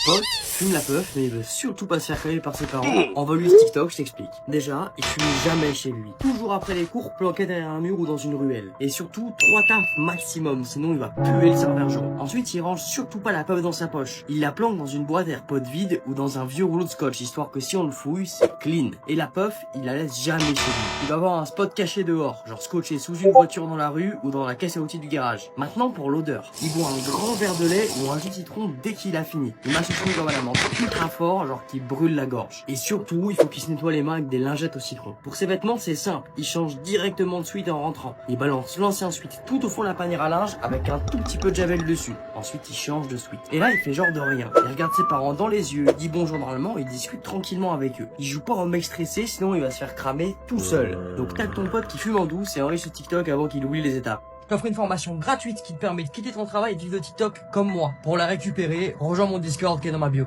Pote fume la puff mais il veut surtout pas se faire caler par ses parents. Envoie-lui ce TikTok, je t'explique. Déjà, il fume jamais chez lui. Toujours après les cours, planqué derrière un mur ou dans une ruelle. Et surtout, 3 tafs maximum, sinon il va puer le serveur. Ensuite, il range surtout pas la puff dans sa poche. Il la planque dans une boîte AirPod vide ou dans un vieux rouleau de scotch, histoire que si on le fouille, c'est clean. Et la puff, il la laisse jamais chez lui. Il va avoir un spot caché dehors, genre scotché sous une voiture dans la rue ou dans la caisse à outils du garage. Maintenant pour l'odeur. Il boit un grand verre de lait ou un jus de citron dès qu'il a fini. Il mâche son comme à la menthe, ultra fort, genre qui brûle la gorge. Et surtout, il faut qu'il se nettoie les mains avec des lingettes au citron. Pour ses vêtements, c'est simple. Il change directement de sweat en rentrant. Il balance l'ancien sweat tout au fond de la panière à linge avec un tout petit peu de javel dessus. Ensuite, il change de sweat. Et là, il fait genre de rien. Il regarde ses parents dans les yeux, il dit bonjour normalement et il discute tranquillement avec eux. Il joue pas en mec stressé, sinon il va se faire cramer tout seul. Donc tag ton pote qui fume en douce et enregistre ce TikTok avant qu'il oublie les étapes. Je t'offre une formation gratuite qui te permet de quitter ton travail et de vivre de TikTok comme moi. Pour la récupérer, rejoins mon Discord qui est dans ma bio.